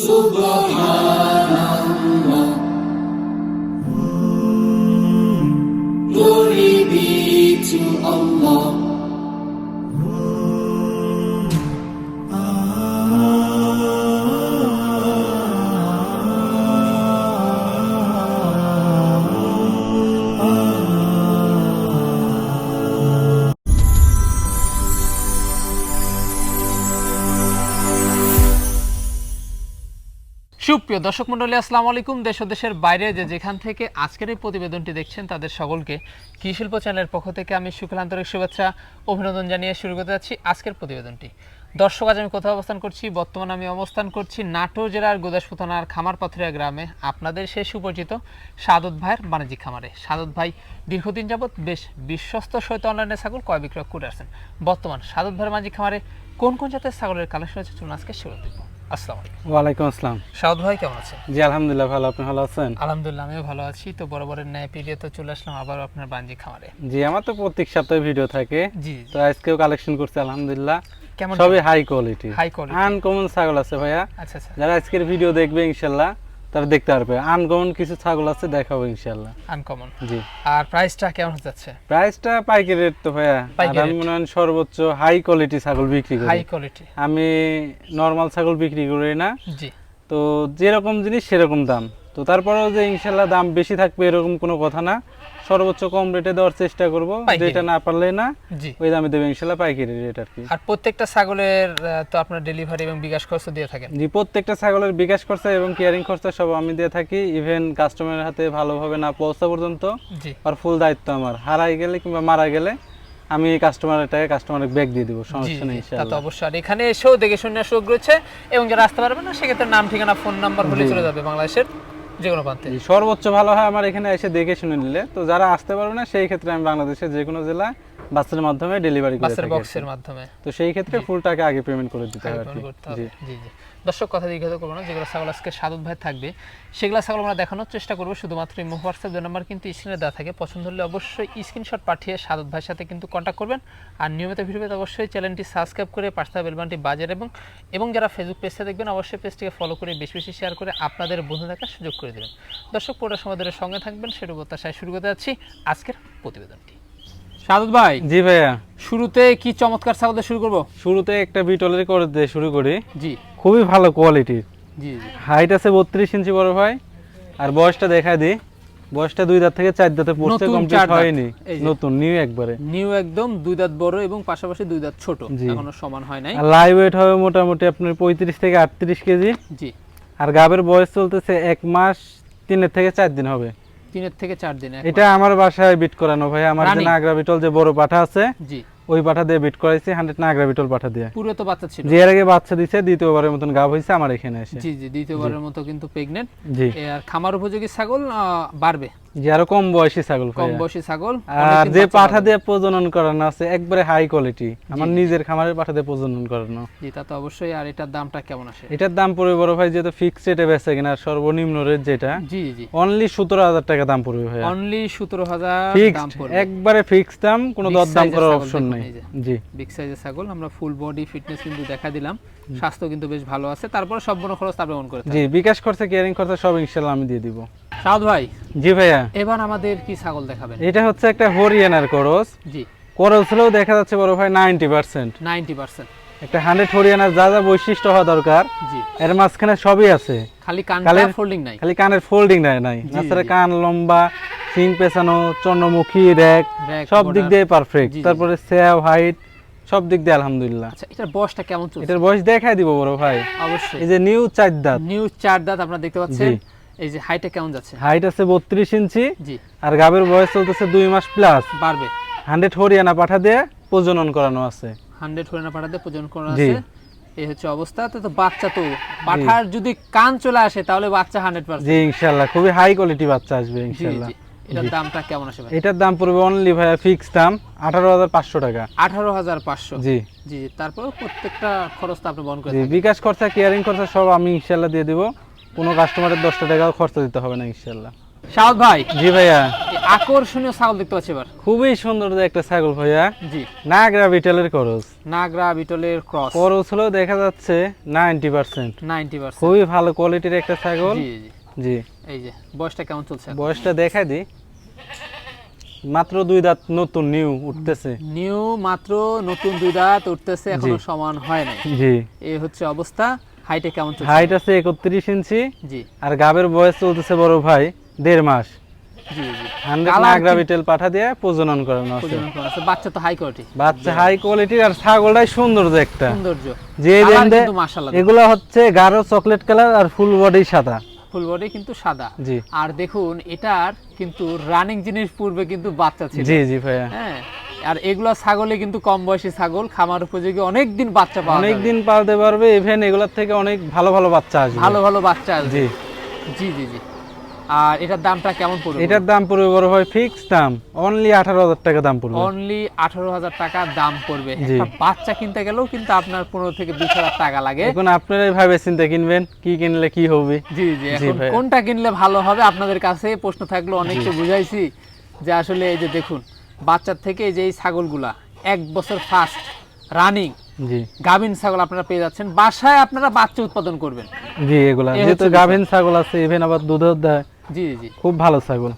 Subhanallah. Glory be to Allah. সুপ্রিয় দর্শক মণ্ডলী, আসসালামু আলাইকুম। দেশ ও দেশের বাইরে যেখান থেকে আজকের এই প্রতিবেদনটি দেখছেন তাদের সকলকে কৃষি শিল্প চ্যানেলের পক্ষ থেকে আমি শুক্লা আন্তরিক শুভেচ্ছা অভিনন্দন জানিয়ে শুরু করতে যাচ্ছি আজকের প্রতিবেদনটি। দর্শক, আজ আমি কোথাও অবস্থান করছি? বর্তমানে আমি অবস্থান করছি নাটোর জেলার গোদাসপুর থানার খামারপাথুরিয়া গ্রামে, আপনাদের সে সুপরিচিত সাদত ভাইয়ের বাণিজ্যিক খামারে। সাদত ভাই দীর্ঘদিন যাবৎ বেশ বিশ্বস্ত সহিত অনলাইনে ছাগল ক্রয় বিক্রয় করে আসছেন। বর্তমান সাদত ভাইয়ের বাণিজ্যিক খামারে কোন কোন জাতের ছাগলের কালেকশন আছে চলুন আজকে শুরু দেবো। আসসালামু আলাইকুম। ওয়ালাইকুম আসসালাম। সাদত ভাই কেমন আছেন? জি আলহামদুলিল্লাহ ভালো, আপনি ভালো আছেন? আলহামদুলিল্লাহ আমিও ভালো আছি। তো বরাবরের ন্যায় পেরিয়ে তো চলে আসলাম আবার আপনার বাণিজ্যিক খামারে। জি আমার তো প্রত্যেক সপ্তাহে ভিডিও থাকে, জি তো আজকেও কালেকশন করছি আলহামদুলিল্লাহ। কেমন? সবই high quality, high quality, uncommon ছাগল আছে ভাইয়া। আচ্ছা আচ্ছা, যারা আজকের ভিডিও দেখবে ইনশাআল্লাহ তারা দেখতে পারবে আনকমন কিছু ছাগল আছে, দেখাবো ইনশাআল্লাহ। আনকমন। জি আর প্রাইসটা কেমন যাচ্ছে? প্রাইসটা পাইকারি রেট তো ভাইয়া, পাইকারি আর আমি মনে হয় সর্বোচ্চ হাই কোয়ালিটি ছাগল বিক্রি করি। হাই কোয়ালিটি, আমি নরমাল ছাগল বিক্রি করি না। জি। তো যেরকম জিনিস সেরকম দাম, তো তারপরেও যে ইনশাআল্লাহ দাম বেশি থাকবে এরকম কোনো কথা না, সর্বোচ্চ কম রেটে দেওয়ার চেষ্টা করব, পাইকারি। যেটা না পারলে না জি। ওই দামে দেবে ইনশাআল্লাহ, পাইকারি রেট আর কি। আর প্রত্যেকটা ছাগলের তো আপনার ডেলিভারি এবং বিকাশ খরচ দিয়ে থাকেন? জি প্রত্যেকটা ছাগলের বিকাশ খরচা এবং কেয়ারিং খরচা সব আমি দিয়ে থাকি, ইভেন কাস্টমারের হাতে ভালোভাবে না পৌঁছা পর্যন্ত জি। আর ফুল দায়িত্ব আমার। হারাই গেলে কিংবা মারা গেলে আমি কাস্টমারের ব্যাগ দিয়ে দিব, জি, সমস্যা নেই তা তো ইনশাআল্লাহ। অবশ্যই। আর এখানে এসেও দেখে শুনে সুযোগ রয়েছে, এবং যারা আসতে পারবে না সেক্ষেত্রে নাম ঠিকানা ফোন নাম্বার হলে চলে যাবে বাংলাদেশের যে কোনো প্রান্তে। জি, সর্বোচ্চ ভালো হয় আমার এখানে এসে দেখে শুনে নিলে। তো যারা আসতে পারবে না সেই ক্ষেত্রে আমি বাংলাদেশের যে কোনো জেলা বাসের মাধ্যমে ডেলিভারি করে বাসের থাকি। বক্সের মাধ্যমে। তো সেই ক্ষেত্রে ফুল টাকা আগে পেমেন্ট করে দিতে হয় আর কি। করতে হবে। জি জি জি। দর্শক, কথা দীর্ঘায়িত করবো না, যেগুলো ছাগল আজকে সাদত ভাই থাকবে সেগুলো ছাগল আমরা দেখানোর চেষ্টা করবো। শুধুমাত্র এই হোয়াটসঅ্যাপ নাম্বার কিন্তু স্ক্রিনে দেওয়া থাকে, পছন্দ হলে অবশ্যই স্ক্রিনশট পাঠিয়ে সাদত ভাইয়ের সাথে কিন্তু কন্ট্যাক্ট করবেন। আর নিয়মিত ভিডিও পেতে অবশ্যই চ্যানেলটি সাবস্ক্রাইব করে পাশে থাকা বেল বাটনটি বাজার এবং যারা ফেসবুক পেজটা দেখবেন অবশ্যই পেজটিকে ফলো করে বেশি বেশি শেয়ার করে আপনাদের বন্ধু দেখার সুযোগ করে দেবেন। দর্শক, পুরো সময় ধরে সঙ্গে থাকবেন, সেটুকু প্রত্যাশায় শুরু করতে যাচ্ছি আজকের প্রতিবেদনটি। সাদত ভাই, জি ভাইয়া, শুরুতে কি চমৎকার ছাগল দিয়ে শুরু করবো? শুরুতে একটা বিটলের করে দিয়ে শুরু করি। জি খুবই ভালো কোয়ালিটির, জি জি। হাইট আছে 32 ইঞ্চি বড় ভাই। আর বয়সটা দেখা দিই, বয়সটা 2 দাঁত থেকে 4 দাঁতে পড়ছে, নতুন কমপ্লিট 4 দাঁত। হয়নি, এই যে। নতুন নিউ একবারে। নিউ একদম, 2 দাঁত বড় এবং পাশাপাশি 2 দাঁত ছোট, জি। এখনো সমান হয় নাই। আর লাইভ ওয়েট হবে মোটামুটি আপনার 35 থেকে 38 কেজি। জি। আর গাবের বয়স চলতেছে 1 মাস 3 থেকে 4 দিন হবে। 3 থেকে 4 দিন। এটা আমার বাসায় বিট করানো ভাই, আমার যে রানী? নাগরা বিটল যে বড় পাঠা আছে জি। ওই পাঠা দিয়ে বিট করাইছি, 100 নাগরা বিটল পাঠা দিয়ে। পুরো তো বাচ্চা ছিল? যে এর আগে বাচ্চা দিছে, দ্বিতীয়বারের মতন গাব হইছে আমার এখানে এসে। জি জি, দ্বিতীয়বারের মতো কিন্তু প্রেগন্যান্ট। জি। আর খামার উপযোগী ছাগল বাড়বে, যে আরো কম বয়সী ছাগল কম ভাইয়া। বয়সী ছাগল। আর অনেকদিন যে বাচ্চা পাঠা পাবে। দিয়ে প্রজনন করানো আছে একবারে হাই কোয়ালিটি, আমার জি। নিজের খামারের পাঠা দিয়ে প্রজনন করানো। জি, তা তো অবশ্যই। আর এটার দামটা কেমন আসে? এটার দাম পড়বে বড় ভাই, যেহেতু ফিক্সড রেটে বেচে কিনা, সর্বনিম্ন রেট যেটা জি জি, অনলি 17,000 টাকা দাম পড়বে ভাই। অনলি 17,000 দাম ফিক্সড, পড়বে। একবারে ফিক্সড দাম, কোনো Big দরদাম size এর করার ছাগল অপশন দেখুন নাই। এই যে। জি বিগ সাইজের ছাগল, আমরা ফুল বডি ফিটনেস কিন্তু দেখা দিলাম, স্বাস্থ্য কিন্তু বেশ ভালো আছে। তারপরে সম্পূর্ণ খরচ আপনি বহন করে জি, বিকাশ খরচা কেয়ারিং খরচা সব ইনশাআল্লাহ আমি দিয়ে দিব। সাউদ ভাই, জি ভাইয়া, এবার আমাদের কি ছাগল দেখাবেন? এটা হচ্ছে একটা হরিয়ানার করস। জি। করস হলেও দেখা যাচ্ছে বড় ভাই 90%। 90%। একটা 100 হরিয়ানার যা যা বৈশিষ্ট্য হওয়া দরকার জি। এর মাঝখানে সবই আছে, খালি কানটা কালের- ফোল্ডিং নাই। খালি কানের ফোল্ডিং নাই। জি, তাছাড়া জি। কান লম্বা, সিং পেছানো, চন্দ্রমুখী, র‍্যাক Rack, সব দিক border। দিয়ে পারফেক্ট। জি, জি। তারপরে সেও হাইট সব দিক দিয়ে আলহামদুলিল্লাহ। আচ্ছা, এটার বয়সটা কেমন চলছে? এটার বয়স দেখাই দিব বড় ভাই। অবশ্যই। এই যে নিউ 4 দাঁত, নিউ 4 দাঁত আপনারা দেখতে পাচ্ছেন। জি। এই যে হাইটটা কেমন যাচ্ছে? হাইট আছে 32 ইঞ্চি। জি। আর গাবের বয়স চলতেছে 2 মাস প্লাস। বাড়বে। 100 হরিয়ানা পাঠা দিয়ে প্রজনন করানো আছে। 100 হরিয়ানা পাঠাতে প্রজনন করা জি। আছে। এই হচ্ছে অবস্থা। তো বাচ্চা তো পাঠার যদি কান চলে আসে তাহলে বাচ্চা 100%। জি ইনশাআল্লাহ, খুবই হাই কোয়ালিটি বাচ্চা আসবে জি ইনশাআল্লাহ। জি। এটার দামটা কেমন আসে ভাই? এটার দাম পড়বে অনলি ভাইয়া ফিক্সড দাম 18,500 টাকা। 18,500। জি জি। তারপর প্রত্যেকটা খরচ তো আপনি বহন করে জি, থাকেন। বিকাশ খরচা কেয়ারিং খরচা সব আমি ইনশাআল্লাহ দিয়ে দিব, কোনো কাস্টমারের 10 টাকাও খরচা দিতে হবে না ইনশাআল্লাহ। শাওদ ভাই, জি ভাইয়া, এই আকর্ষণীয় ছাগল দেখতে পাচ্ছি এবার। খুবই সুন্দর যে একটা ছাগল ভাইয়া, জি, নাগরা বিটলের করস। নাগরা বিটলের ক্রস, করস হলো দেখা যাচ্ছে 90%। 90%। খুবই ভালো কোয়ালিটির একটা ছাগল। জি জি, জি, এই যে বয়সটা কেমন চলছে? বয়সটা দেখা দি, মাত্র 2 দাঁত, নতুন নিউ উঠতেছে। নিউ মাত্র নতুন 2 দাঁত উঠতেছে, এখনো জি। সমান হয় নাই। জি, এই হচ্ছে অবস্থা। হাইটে কেমন চলছে? হাইট আছে 31 ইঞ্চি। জি আর গাবের বয়স চলতেছে বড় ভাই 1.5 মাস। জি জি। 100 কালার নাগরা কি- বিটেল পাঠা দিয়ে প্রজনন করানো আছে। প্রজনন করা আছে। বাচ্চা তো হাই কোয়ালিটি, বাচ্চা হাই কোয়ালিটির, আর ছাগলটাই সুন্দর যে একটা। সৌন্দর্য। যে কালার রেঞ্জে কিন্তু মাশাআল্লাহ, এগুলা হচ্ছে গাঢ় চকলেট কালার আর ফুল বডি সাদা। ফুল বডি কিন্তু সাদা। জি আর দেখুন এটার কিন্তু রানিং জিনিস পূর্বে কিন্তু বাচ্চা ছিল। জি জি ভাইয়া, হ্যাঁ, আর এগুলা ছাগলে কিন্তু কম বয়সী ছাগল, খামার উপযোগী, অনেক দিন বাচ্চা পাওয়া অনেক যাবে। দিন পালতে পারবে। ইভেন এগুলার থেকে অনেক ভালো ভালো বাচ্চা আসবে। ভালো ভালো বাচ্চা আসবে। জি, জি জি জি। আর এটার দামটা কেমন পড়বে? এটার দাম পড়বে বড় ভাই ফিক্স দাম অনলি 18,000 টাকা দাম পড়বে। অনলি 18,000 টাকা দাম পড়বে। জি। একটা বাচ্চা কিনতে গেলেও কিন্তু আপনার 15 থেকে 20,000 টাকা লাগে। এখন আপনারাই ভাবে চিন্তা কিনবেন, কি কিনলে কি হবে। জি জি, এখন ভাইয়া। কোনটা কিনলে ভালো হবে আপনাদের কাছে প্রশ্ন থাকলো। অনেককে বুঝাইছি যে আসলে এই যে দেখুন বাচ্চার থেকে এই যে এই ছাগলগুলা 1 বছর ফার্স্ট রানিং জি গাভিন ছাগল আপনারা পেয়ে যাচ্ছেন। বাসায় আপনারা বাচ্চা উৎপাদন করবেন। জি, এগুলা এই যেহেতু হচ্ছে গাভিন ছাগল আছে, ইভেন আবার দুধও দেয়, জি জি। খুব ভালো ছাগল।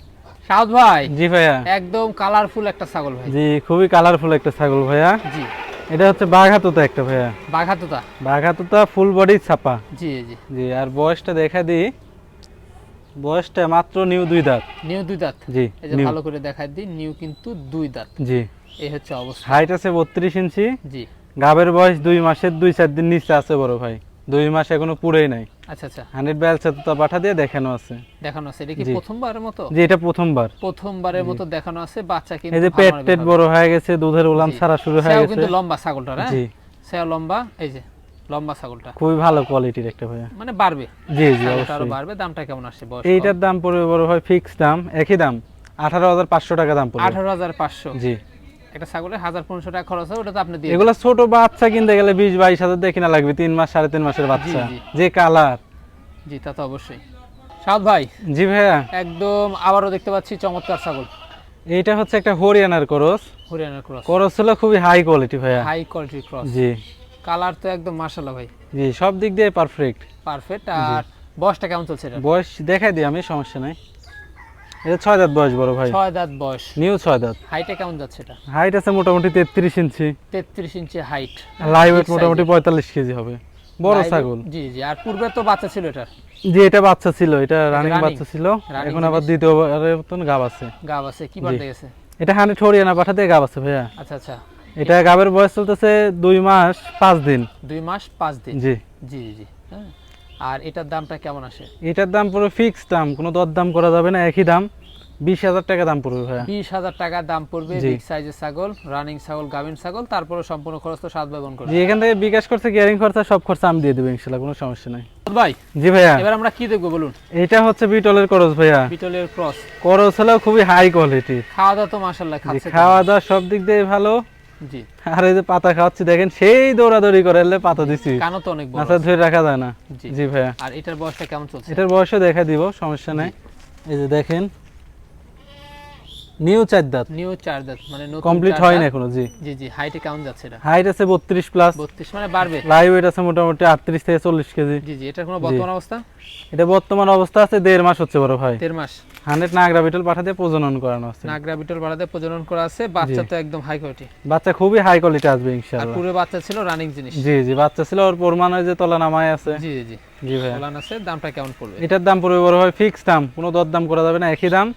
শাওদ ভাই, জি ভাইয়া, একদম কালারফুল একটা ছাগল ভাই। জি খুবই কালারফুল একটা ছাগল ভাইয়া। জি, এটা হচ্ছে বাঘাতুতা একটা ভাইয়া, বাঘাতোতা। বাঘাতুতা ফুল বডি ছাপা। জি জি, জি, আর বয়সটা দেখা দিই, বয়সটা মাত্র নিউ 2 দাঁত। নিউ 2 দাঁত। জি এই যে নিউ। ভালো করে দেখাই দিই, নিউ কিন্তু 2 দাঁত। জি, এই হচ্ছে অবস্থা। হাইট আছে 32 ইঞ্চি। জি, গাবের বয়স 2 মাসের 2-4 দিন নিচে আছে বড় ভাই, 2 মাস এখনো পুরোই নাই। আচ্ছা আচ্ছা, 100 ব্যালসা তো পাঠা দিয়ে দেখানো আছে। দেখানো আছে। এটা কি জি। প্রথমবারের মতো? জি, এটা প্রথমবার। প্রথমবারের মতো দেখানো আছে। বাচ্চা কিন্তু এই যে ভালো পেট মানের টেট হবে। বড় হয়ে গেছে, দুধের উলান জি। ছাড়া শুরু হয়ে সেও গেছে। কিন্তু লম্বা ছাগলটা, হ্যাঁ জি, সেও লম্বা। এই যে লম্বা ছাগলটা খুবই ভালো কোয়ালিটির একটা ভাইয়া। মানে বাড়বে, জি জি ছাগলটা আরো অবশ্যই। বাড়বে। দামটা কেমন আসছে? বয়স এইটার দাম পড়বে বড় ভাই ফিক্স দাম, একই দাম 18,500 টাকা দাম পড়বে। 18,500। জি, একটা ছাগলের 1,500 টাকা খরচ হয়, ওটা তো আপনি দিয়ে এগুলা ছোট বাচ্চা কিনতে গেলে 20-22 হাজার দিয়ে কিনা লাগবে, 3 মাস 3.5 মাসের বাচ্চা, জি। যে কালার। দেন। জি, তা তো অবশ্যই। শাওদ ভাই, জি ভাইয়া, একদম আবারও দেখতে পাচ্ছি চমৎকার ছাগল, এইটা হচ্ছে একটা হরিয়ানার করস। হরিয়ানার ক্রস, করস হলো খুবই হাই কোয়ালিটি ভাইয়া। হাই কোয়ালিটির ক্রস। জি কালার তো একদম মাশাআল্লাহ ভাই, জি, সব দিক দিয়ে পারফেক্ট। পারফেক্ট। আর বয়সটা কেমন চলছে এটা? বয়স দেখাই দিই আমি, সমস্যা নাই। এটা 6 দাঁত বয়স বড় ভাই, 6 দাঁত বয়স। নিউ 6 দাঁত। হাইটে কেমন যাচ্ছে এটা? হাইট আছে মোটামুটি 33 ইঞ্চি। 33 ইঞ্চি হাইট। লাইভ ওয়েট মোটামুটি 45 কেজি হবে, বড় ছাগল। জি জি। আর পূর্বে তো বাচ্চা ছিল এটার? জি, এটা বাচ্চা ছিল, এটা রানিং running। বাচ্চা ছিল। Running এখন আবার জিনিস। দ্বিতীয়বারের মতন গাব আছে। গাব আছে, কি বার জি। দিয়ে গেছে? এটা 100 হরিয়ানা পাঠা দিয়ে গাব আছে ভাইয়া। আচ্ছা আচ্ছা। এটা গাবের বয়স চলতেছে 2 মাস 5 দিন। 2 মাস 5 দিন। জি, জি জি। হ্যাঁ। আর এটার দামটা কেমন আসে? এটার দাম পুরো ফিক্স দাম, কোনো দরদাম করা যাবে না, একই দাম 20,000 টাকা দাম পড়বে ভাইয়া। 20,000 টাকা দাম পড়বে। জি। বিগ সাইজের ছাগল, রানিং ছাগল, গাভিন ছাগল, তারপরে সম্পূর্ণ খরচ তো সাত ভাই বোন করে। জি, এখান থেকে বিকাশ করতে গিয়ারিং খরচা সব খরচা আমি দিয়ে দেবো ইনশাআল্লাহ, কোনো সমস্যা নাই। ভাই, জি ভাইয়া, এবার আমরা কি দেখবো বলুন? এটা হচ্ছে বিটলের করস ভাইয়া। বিটলের ক্রস। করস হলেও খুবই হাই কোয়ালিটির। খাওয়া দাওয়া তো মাশাআল্লাহ জি, খাচ্ছে তো। খাওয়া দাওয়া সব দিক দিয়ে ভালো। জি। আর এই যে পাতা খাওয়াচ্ছি দেখেন, সেই দৌড়াদৌড়ি করে এলে পাতা দিছি, কানও তো অনেক বড়। মাথা ধরে রাখা যায় না। জি। জি ভাইয়া, আর এটার বয়সটা কেমন চলছে? এটার বয়সও দেখা দিব, সমস্যা নাই। এই যে দেখেন, নিউ 4 দাঁত, নিউ 4 দাঁত, মানে নতুন কমপ্লিট 4 হয়নি দাঁত। এখনো। জি, জি জি। হাইটে কেমন যাচ্ছে এটা? হাইট আছে 32 প্লাস, 32 মানে বাড়বে। লাইভ ওয়েট আছে মোটামুটি 38 থেকে 40 কেজি। জি জি। এটার কোনো বর্তমান অবস্থা? এটা বর্তমান অবস্থা আছে 1.5 মাস হচ্ছে বড় ভাই। 1.5 মাস। 100 নাগরা বিটল পাঠা দিয়ে প্রজনন করানো আছে। নাগরা বিটল বাড়াতে প্রজনন করা আছে। বাচ্চা তো একদম হাই কোয়ালিটি। বাচ্চা খুবই হাই কোয়ালিটি আসবে আর ইনশাআল্লাহ। পুরো বাচ্চা ছিল রানিং জিনিস। জি জি, বাচ্চা ছিল, ওর প্রমাণ হয় যে তলা নামায় আছে। জি জি। জি ভাই, বলান আছে। দামটা কেমন পড়বে? এটার দাম পড়বে বড় ভাই ফিক্স দাম, কোনো দরদাম করা যাবে না, একই দাম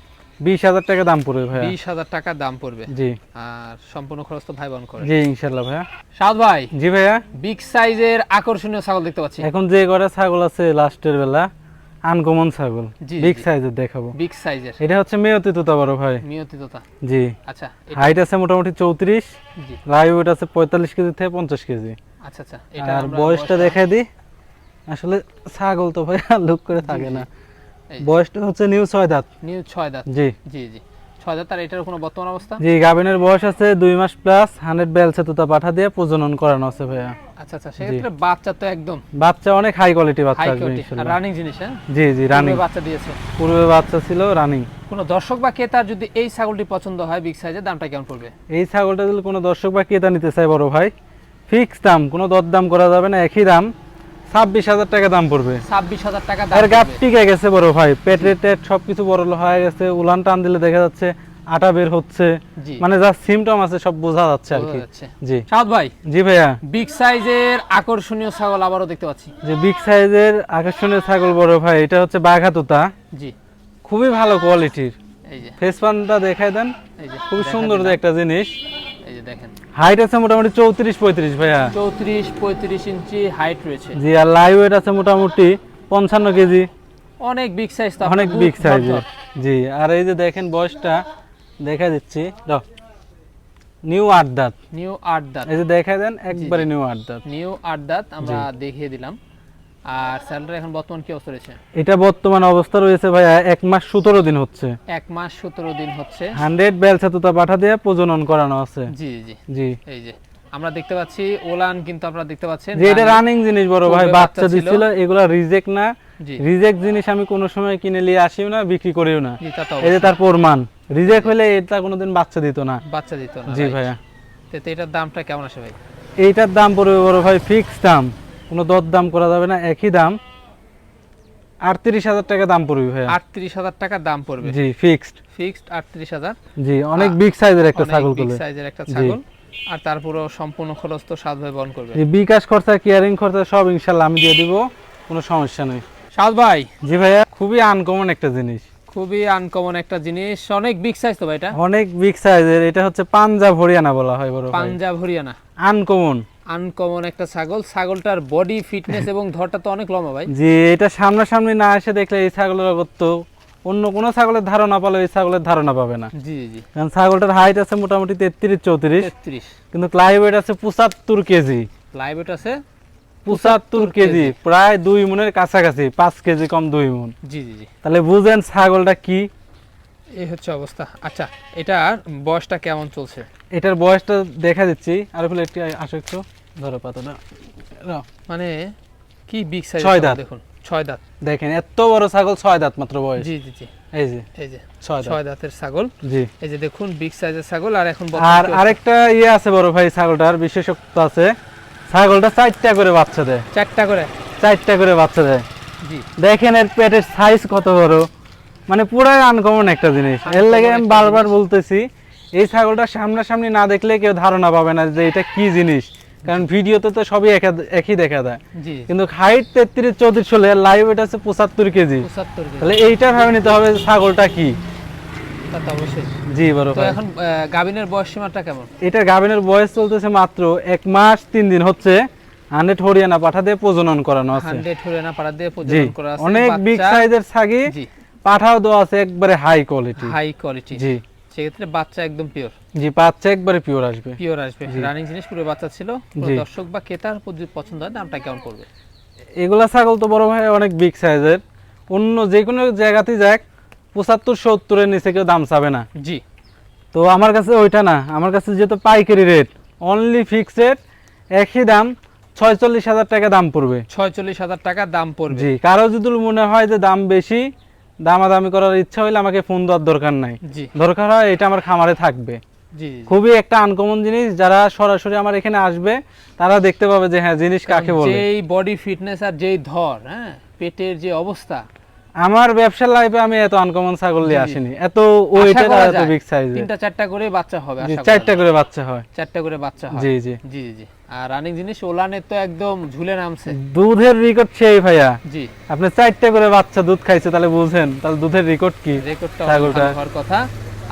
20,000 টাকা দাম পড়বে ভাইয়া। 20,000 টাকা দাম পড়বে। জি আর সম্পূর্ণ খরচ তো ভাই বোন করে। জি ইনশাআল্লাহ ভাইয়া। শাওদ ভাই, জি ভাইয়া, বিগ সাইজের আকর্ষণীয় ছাগল দেখতে পাচ্ছি। এখন যে ঘরে ছাগল আছে লাস্টের বেলা আনকমন ছাগল, জি, বিগ জি। সাইজের দেখাবো। বিগ সাইজের এটা হচ্ছে মেয়তি তোতা বড় ভাই। মিয়তি তোতা। জি, আচ্ছা হাইট আছে মোটামুটি 34, জি। লাইভ ওয়েট আছে 45 কেজি থেকে 50 কেজি। আচ্ছা আচ্ছা। আর বয়সটা দেখাই দিই, আসলে ছাগল তো ভাই লুক করে থাকে না। এই বয়সটা হচ্ছে নিউ 6 দাঁত। নিউ 6 দাঁত। জি জি জি। 6 দাঁত। আর এটার কোনো বর্তমান অবস্থা? জি, গাভিনের বয়স আছে 2 মাস প্লাস, 100 বেলছে তোতা পাঠা দিয়ে প্রজনন করানো আছে ভাইয়া। আচ্ছা আচ্ছা, সেক্ষেত্রে বাচ্চা তো একদম বাচ্চা অনেক হাই কোয়ালিটি বাচ্চা হাই আসবে কোয়ালিটি আর ইনশাআল্লাহ। রানিং জিনিস। হ্যাঁ, জি জি, রানিং বাচ্চা দিয়েছে। পূর্বে বাচ্চা ছিল রানিং। কোনো দর্শক বা ক্রেতার যদি এই ছাগলটি পছন্দ হয় বিগ সাইজের, দামটা কেমন পড়বে? এই ছাগলটা যদি কোনো দর্শক বা ক্রেতা নিতে চায় বড় ভাই, ফিক্স দাম, কোনো দরদাম করা যাবে না, একই দাম 26,000 টাকা দাম পড়বে। 26,000 টাকা দাম এর গাপ পড়বে। টিকে গেছে বড় ভাই, পেটের টেট সবকিছু বড় হয়ে গেছে, উলান টান দিলে দেখা যাচ্ছে আটা বের হচ্ছে, জি। মানে যা সিমটম আছে সব বোঝা যাচ্ছে আর কি। বোঝা যাচ্ছে। জি সাদ ভাই, জি ভাইয়া, বিগ সাইজের আকর্ষণীয় ছাগল আবারও দেখতে পাচ্ছি। যে বিগ সাইজের আকর্ষণীয় ছাগল বড় ভাই, এটা হচ্ছে বাঘা তোতা, জি, খুবই ভালো কোয়ালিটির। এই যে ফেস পানটা দেখাই দেন, এই যে খুবই দেখা সুন্দর দিলাম। একটা জিনিস। এই যে দেখেন, হাইট আছে মোটামুটি 34-35 ভাইয়া। 34-35 ইঞ্চি হাইট রয়েছে। জি, আর লাইভ ওয়েট আছে মোটামুটি 55 কেজি, অনেক বিগ সাইজ, তো অনেক বিগ সাইজের। জি, আর এই যে দেখেন বয়সটা দেখা দিচ্ছি, নিউ 8 দাঁত, নিউ 8 দাঁত। এই যে দেখা দেন একবারে নিউ 8 দাঁত। নিউ 8 দাঁত আমরা দেখিয়ে দিলাম। আর স্যালারি এখন বর্তমান কি অবস্থা রয়েছে? এটা বর্তমান অবস্থা রয়েছে ভাইয়া 1 মাস 17 দিন হচ্ছে। 1 মাস 17 দিন হচ্ছে। 100 বেলছা তোতা পাঠা দিয়ে প্রজনন করানো আছে। জি জি জি, এই যে আমরা দেখতে পাচ্ছি ওলান, কিন্তু আপনারা দেখতে পাচ্ছেন যে এটা রানিং জিনিস বড় ভাই, পূর্বে বাচ্চা বাচ্চা ছিল। দিছিল, এগুলা রিজেক্ট না। জি রিজেক্ট জিনিস আমি কোনো সময় কিনে নিয়ে আসিও না, বিক্রি করিও না। জি, তা তো এই যে তার প্রমাণ, রিজেক্ট হলে এটা কোনোদিন বাচ্চা দিত না। বাচ্চা দিত না। জি right? ভাইয়া, তো এটার দামটা কেমন আসে ভাই? এইটার দাম পড়বে বড় ভাই ফিক্স দাম, কোনো দর দাম করা যাবে না, একই দাম 38,000 টাকা দাম পড়বে ভাইয়া। 38,000 টাকা দাম পড়বে। জি, ফিক্সড। ফিক্সড 38,000। জি, অনেক বিগ সাইজের একটা ছাগল বিগ কোলে। সাইজের একটা জি। ছাগল। আর তারপরেও সম্পূর্ণ খরচ তো সাদ ভাই বহন করবে। জি, বিকাশ খরচা, কেয়ারিং খরচা সব ইনশাআল্লাহ আমি দিয়ে দিব, কোনো সমস্যা নেই। সাদ ভাই, জি ভাইয়া, খুবই আনকমন একটা জিনিস, খুবই আনকমন একটা জিনিস, অনেক বিগ সাইজ তো ভাই এটা। অনেক বিগ সাইজের। এটা হচ্ছে পাঞ্জাব হরিয়ানা বলা হয় বড় ভাই, পাঞ্জাব হরিয়ানা। আনকমন। আনকমন একটা ছাগল। ছাগলটার বডি ফিটনেস এবং ধরটা তো অনেক লম্বা ভাই। জি, এটা সামনাসামনি না এসে দেখলে এই ছাগলের অগত্য অন্য কোনো ছাগলের ধারণা পালে এই ছাগলের ধারণা পাবে না। জি জি, কারণ ছাগলটার হাইট আছে মোটামুটি 33-34, 33। কিন্তু ক্লাইভ ওয়েট আছে 75 কেজি। লাইভ ওয়েট আছে 75 কেজি, প্রায় 2 মনের কাছাকাছি, 5 কেজি কম 2 মন। জি জি জি, তাহলে বুঝেন ছাগলটা কি। এই হচ্ছে অবস্থা। আচ্ছা, এটার বয়সটা কেমন চলছে? এটার বয়সটা দেখা দিচ্ছি, আর হলে একটু আসো, একটু ধরো পাতাটা, নাও। মানে কি বিগ সাইজ, 6 দাঁত। দেখুন 6 দাঁত। দেখেন এত বড় ছাগল, 6 দাঁত মাত্র বয়স। জি জি জি, এই যে এই যে 6 দাঁত। 6 দাঁতের ছাগল। জি, এই যে দেখুন বিগ সাইজের ছাগল। আর এখন আর বর্তমানে কি আরেকটা ইয়ে আছে বড় ভাই, ছাগলটার বিশেষত্ব আছে, ছাগলটা 4টা করে বাচ্চা দেয়। অবস্থা? 4টা করে। 4টা করে বাচ্চা দেয়। জি, দেখেন এর পেটের সাইজ কত বড়, মানে পুরাই আনকমন একটা জিনিস। এর Uncommon লাগে আমি একটা বারবার জিনিস। বলতেছি, এই ছাগলটা সামনাসামনি না দেখলে কেউ ধারণা পাবে না যে এটা কি জিনিস, কারণ ভিডিওতে তো সবই একই দেখা যায়। জি, কিন্তু হাইট 33-34 হলে লাইভ এটা আছে 75 কেজি। 75 কেজি। তাহলে এইটা ভাবে নিতে হবে ছাগলটা কি। তা তো অবশ্যই। জি বড় তো ভাই, এখন গাবিনের বয়স সীমাটা কেমন? এটা গাভিনের বয়স চলতেছে মাত্র 1 মাস 3 দিন হচ্ছে। 100 হরিয়ানা পাঠা দিয়ে প্রজনন করানো আছে। 100 হরিয়ানা পাড়া দিয়ে জি, প্রজনন করা আছে। অনেক বিগ বাচ্চা- সাইজের ছাগি, জি, পাঠাও দেওয়া আছে একবারে হাই কোয়ালিটি। High quality. জি সেক্ষেত্রে বাচ্চা একদম পিওর। জি, বাচ্চা একবারে পিওর আসবে। পিওর আসবে। জি। রানিং জিনিস পুরো বাচ্চা ছিল। কোনো জি। দর্শক বা ক্রেতার যদি পছন্দ হয়, দামটা কেমন পড়বে? এগুলা ছাগল তো বড় ভাই অনেক বিগ সাইজের, অন্য যে কোনো জায়গাতেই যাক 75-70 এর নিচে কেউ দাম চাবে না। জি, তো আমার কাছে ওইটা না, আমার কাছে যেহেতু পাইকারি রেট, অনলি ফিক্সড রেট, একই দাম 46,000 টাকা দাম পড়বে। 46,000 টাকা দাম পড়বে। জি, কারো যদি মনে হয় যে দাম বেশি, দামাদামি করার ইচ্ছা হইলে আমাকে ফোন দেওয়ার দরকার নাই, জি দরকার হয় এটা আমার খামারে থাকবে। জি জি। খুবই একটা আনকমন জিনিস, যারা সরাসরি আমার এখানে আসবে তারা দেখতে পাবে যে হ্যাঁ জিনিস কাকে বলে। যেই বডি ফিটনেস আর যেই ধর, হ্যাঁ, পেটের যে অবস্থা, আমার ব্যবসার লাইফে আমি এত আনকমন ছাগল নিয়ে জি, জি। আসিনি, এত ওয়েটের আর এত বিগ সাইজের। 3টা-4টা করে বাচ্চা হবে জি, আশা করা 4টা যায়। করে বাচ্চা হয়। 4টা করে বাচ্চা হয়। জি জি, জি জি জি। আর রানিং জিনিস ওলানের তো একদম ঝুলে নামছে। দুধের রেকর্ড সেই ভাইয়া, জি, আপনি 4টা করে বাচ্চা দুধ খাইছে, তাহলে বুঝেন তাহলে দুধের রেকর্ড কি। রেকর্ডটা ছাগলটা। হওয়ার কথা।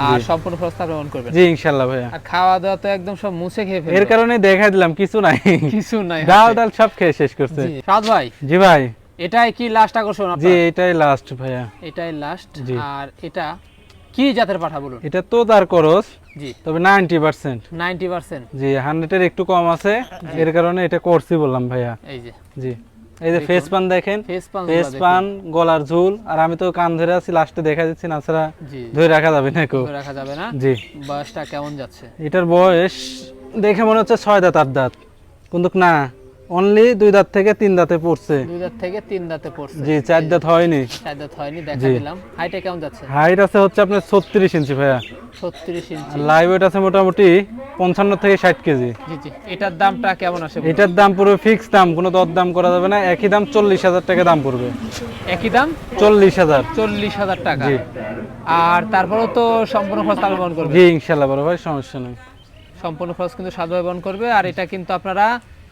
আর জি। সম্পূর্ণ প্রস্তাব গ্রহণ করবেন। জি ইনশাআল্লাহ ভাইয়া, আর খাওয়া দাওয়া তো একদম সব মুছে খেয়ে ফেলবে। এর কারণে দেখাই দিলাম কিছু নাই, কিছু নাই ডাল হাতে। ডাল সব খেয়ে শেষ করছে। জি, সাদ ভাই, জি ভাই, এটাই কি লাস্ট আকর্ষণ জি আপনার? এটাই লাস্ট ভাইয়া। এটাই লাস্ট। জি। আর এটা কি জাতের পাঠা বলুন? এটা তো তার করস, জি, তবে 90%। 90%। জি, 100 এর একটু কম আছে, এর কারণে এটা করছি বললাম ভাইয়া। এই যে জি, এই যে ফেস পান দেখেন, ফেস পান, গলার ঝুল, আর আমি তো কান ধরে আছি, লাস্টে দেখা দিচ্ছি না, ছাড়া ধরে রাখা যাবে না, রাখা যাবে না। জি। বয়সটা কেমন যাচ্ছে? এটার বয়স দেখে মনে হচ্ছে 6 দাঁত 8 দাঁত, কিন্তু না, অনলি 2 দাঁত থেকে 3 দাঁতে পড়ছে। 2 দাঁত থেকে 3 দাঁতে পড়ছে। জি, 4 দাঁত হয়নি। 4 দাঁত হয়নি, দেখা দিলাম। হাইটে কেমন যাচ্ছে? হাইট আছে হচ্ছে আপনার 36 ইঞ্চি ভাইয়া। 36 ইঞ্চি। লাইভ ওয়েট আছে মোটামুটি 55 থেকে 60 কেজি। জি জি। এটার দামটা কেমন আসে? এটার দাম পুরো ফিক্স দাম, কোনো দর দাম করা যাবে না, একই দাম 40,000 টাকা দাম পড়বে। একই দাম 40,000। 40,000 টাকা। জি। আর তারপরেও তো সম্পূর্ণ খরচ তাহলে বহন করবে? জি ইনশাআল্লাহ বড় ভাই, সমস্যা নেই। সম্পূর্ণ খরচ কিন্তু সাধুভাবে বহন করবে। আর এটা কিন্তু আপনারা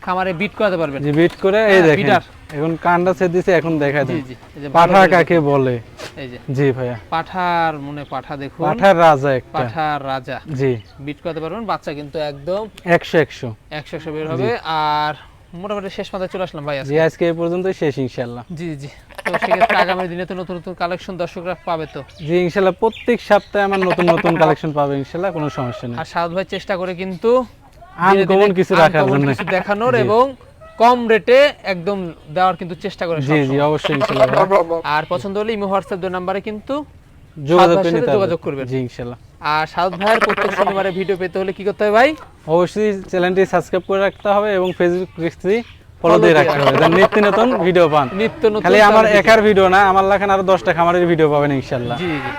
খামারে বিট করাতে পারবেন। জি, বিট করে এই দেখেন বিটার। এখন কান্ডা ছেদ দিছে, এখন দেখা দেন। জি জি। এই যে পাঠা কাকে বলে? এই যে জি ভাইয়া, পাঠার মনে পাঠা দেখুন, পাঠার রাজা একটা। পাঠার রাজা। জি, বিট করতে পারবেন। বাচ্চা কিন্তু একদম 100 বের হবে। আর মোটামুটি শেষ মাথায় চলে আসলাম ভাই জি, আজকে এই পর্যন্তই শেষ ইনশাআল্লাহ। জি জি। তো সেক্ষেত্রে আগামী দিনে তো নতুন নতুন কালেকশন দর্শকরা পাবে তো? জি ইনশাআল্লাহ, প্রত্যেক সপ্তাহে আমার নতুন নতুন কালেকশন পাবে ইনশাআল্লাহ, কোনো সমস্যা নেই। আর সাদ ভাই চেষ্টা করে কিন্তু আনকমন কিছু রাখার জন্য, কিছু দেখানোর এবং কম রেটে একদম দেওয়ার কিন্তু চেষ্টা করে। জি জি অবশ্যই ইনশাআল্লাহ। আর পছন্দ হলে ইমো হোয়াটসঅ্যাপ 2 নম্বরে কিন্তু যোগাযোগ করবেন। জি ইনশাআল্লাহ। আর সাউথ ভাইয়ের প্রত্যেক শনিবারে ভিডিও পেতে হলে কি করতে হবে ভাই? অবশ্যই চ্যানেলটি সাবস্ক্রাইব করে রাখতে হবে এবং ফেসবুক পেজটি ফলো দিয়ে রাখতে হবে, যেন নিত্য নতুন ভিডিও পান। নিত্য নতুন খালি আমার একার ভিডিও না, আমার লেখান আরো 10টা খামারের ভিডিও পাবেন ইনশাআল্লাহ। জি জি।